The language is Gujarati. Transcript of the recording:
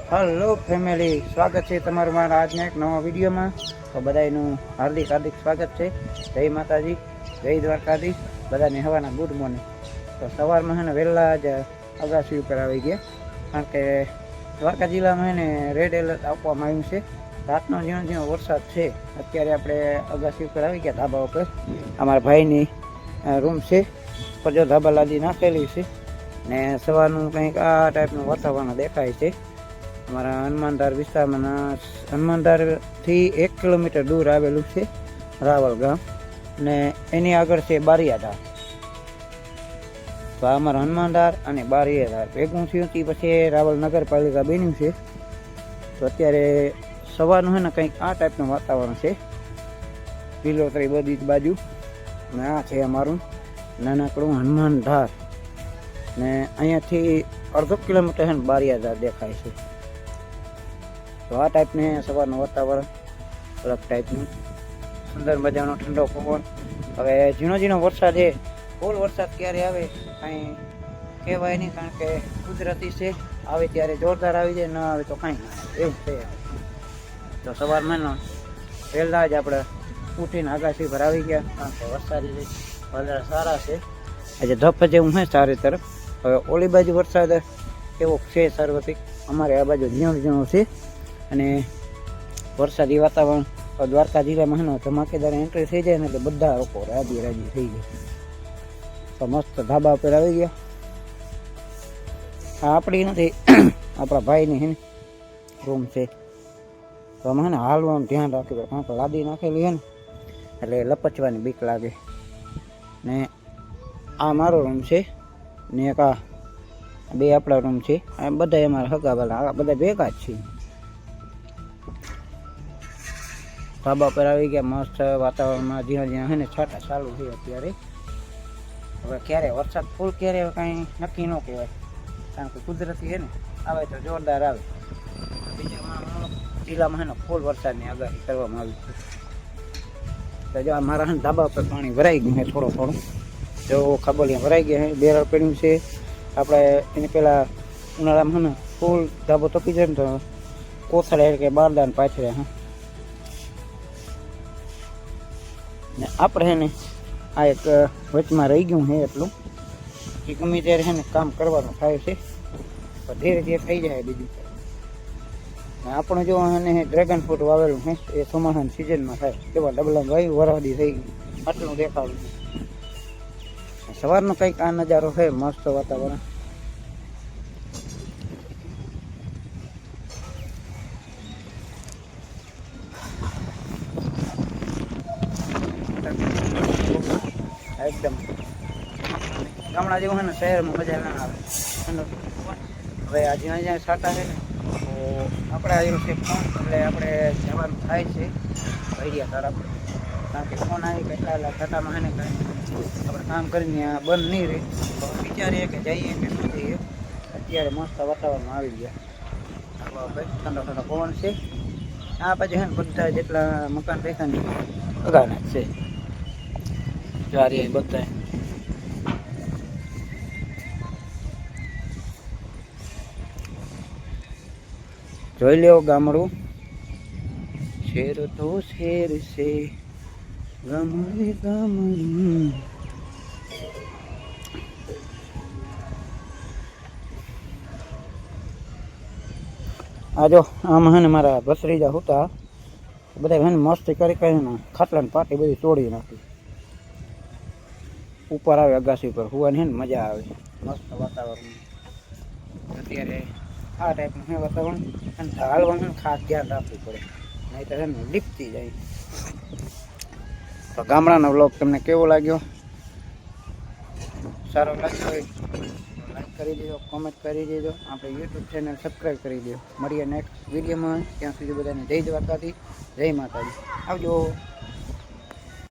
હલો ફેમિલી, સ્વાગત છે તમારું મારા આજના એક નવા વિડીયોમાં. તો બધાનું હાર્દિક સ્વાગત છે. જય માતાજી, જય દ્વારકાધીશ, બધાને હવાના ગુડ મોર્નિંગ. તો સવારમાં ને વહેલા જ અગાસી ઉપર આવી ગયા, કારણ કે દ્વારકા જિલ્લામાં ને રેડ એલર્ટ આપવામાં આવ્યું છે. રાતનો ઝીણો વરસાદ છે. અત્યારે આપણે અગાસી ઉપર આવી ગયા, ધાબા ઉપર. અમારા ભાઈની રૂમ છે, પર જો ધાબા લાદી નાખેલી છે ને સવારનું કંઈક આ ટાઈપનું વાતાવરણ દેખાય છે. અમારા હનુમાનધાર વિસ્તારમાં હનુમાનધારથી 1 કિલોમીટર દૂર આવેલું છે રાવલ ગામ, ને એની આગળ છે બારિયાધાર. તો આ અમારા હનુમાનધાર અને બારિયાધાર ભેગું થયું હતી, પછી રાવલ નગરપાલિકા બન્યું છે. તો અત્યારે સવારનું છે ને કંઈક આ ટાઈપનું વાતાવરણ છે, લીલોતરી બધી જ બાજુ. અને આ છે અમારું નાનકડું હનુમાનધાર, ને અહીંયાથી 1/2 કિલોમીટર છે ને બારિયાધાર દેખાય છે. તો આ ટાઈપને સવારનું વાતાવરણ અલગ ટાઈપનું, સુંદર મજાનો ઠંડો પવન. હવે ઝીણો વરસાદ છે, ફૂલ વરસાદ ક્યારે આવે કાંઈ કહેવાય નહીં, કારણ કે કુદરતી છે. આવે ત્યારે જોરદાર આવી જાય, ન આવે તો કાંઈ ના આવે, એવું છે. તો સવારમાં પહેલાં જ આપણે ઉઠીને આગાસી પર આવી ગયા, કારણ કે વરસાદી વધારે સારા છે. આજે ધપ જેવું છે ચારે તરફ. હવે ઓલી બાજુ વરસાદ એવો છે સાર્વત્રિક, અમારે આ બાજુ ઝીણો છે. અને વરસાદી વાતાવરણ દ્વારકા જિલ્લામાં છે ને ધમાકેદાર એન્ટ્રી થઈ જાય ને એટલે બધા લોકો રાજી થઈ જાય. તો મસ્ત ધાબા ઉપર આવી ગયા. આ આપણી નથી, આપણા ભાઈની છે ને રૂમ છે. તો આમાં છે ને હાલવાનું ધ્યાન રાખી દો, કારણ કે લાદી નાખેલી છે ને એટલે લપચવાની બીક લાગે. ને આ મારો રૂમ છે, ને એક આ બે આપણા રૂમ છે. આ બધા અમારા હગાવાલા, બધા ભેગા જ છે. ધાબા પર આવી ગયા, મસ્ત વાતાવરણમાં જ્યાં છે ને છાંટા ચાલુ છે અત્યારે. હવે ક્યારે વરસાદ ફૂલ ક્યારે કાંઈ નક્કી ન કહેવાય, કારણ કે કુદરતી છે ને, આવે તો જોરદાર આવે. બીજા જિલ્લામાં છે ને ફૂલ વરસાદની આગાહી કરવામાં આવી છે. તો જો મારા ધાબા પર પાણી ભરાઈ ગયું છે થોડું. જો ખાબોલિયા ભરાઈ ગયા છે, બેરલ પડ્યું છે. આપણે એની પહેલાં ઉનાળામાં છે ને ફૂલ ધાબો તપી જાય ને તો કોથળે કે બારદાન પાથરે. ને આપણે છે ને આ એક વચમાં રહી ગયું છે એટલું, કે ગમે ત્યારે છે ને કામ કરવાનું થાય છે, પણ ધીરે થઈ જાય. બીજું આપણે જો એને ડ્રેગન ફ્રૂટ વાવેલું છે, એ ચોમાસાની સિઝનમાં થાય. કેવા ડબલામાં વાયુ વરવાદી થઈ ગઈ, આટલું દેખાડું. સવારનો કંઈક આ નજારો છે, મસ્ત વાતાવરણ. એકદમ ગામડા જેવું છે ને, શહેરમાં મજા ના આવે. હવે આ જ્યાં છાંટા છે ને, તો આપણે આવ્યું છે ફોન, એટલે આપણે જવાનું થાય છે આઈડિયા તરફ. કારણ કે ફોન આવી કે એટલા છાંટામાં છે ને કાંઈ આપણે કામ કરીને આ બંધ નહીં રહે, તો વિચારીએ કે જઈએ કે ન જઈએ. અત્યારે મસ્ત વાતાવરણમાં આવી ગયા, ઠંડો પવન છે. આ બાજુ છે ને બધા જેટલા મકાન પૈસા ને અગાના જ છે, જારી બધા. જોઈ લેવો ગામડું, શેર તો શેર છે, ગામડું. આ જો આમાં છે ને મારા ભસરીજા હતા, બધા છે ને મસ્તી કરીને ખાટલાની પાટી બધી તોડી નાખી. ઉપર આવે અગાસી ઉપર હોવાની છે ને મજા આવે, મસ્ત વાતાવરણ. અત્યારે આ ટાઈપનું છે વાતાવરણ, અને હાલવાનું ખાસ ધ્યાન રાખવું પડે, નહીં તો છે ને લીપતી જાય. તો ગામડાનો વ્લોગ તમને કેવો લાગ્યો? સારો લાગ્યો હોય લાઈક કરી દેજો, કોમેન્ટ કરી દેજો, આપણે યુટ્યુબ ચેનલ સબસ્ક્રાઈબ કરી દેજો. મળીએ નેક્સ્ટ વિડીયોમાં. ત્યાં સુધી બધાને જય દ્વારકાથી, જય માતાજી. આવજો.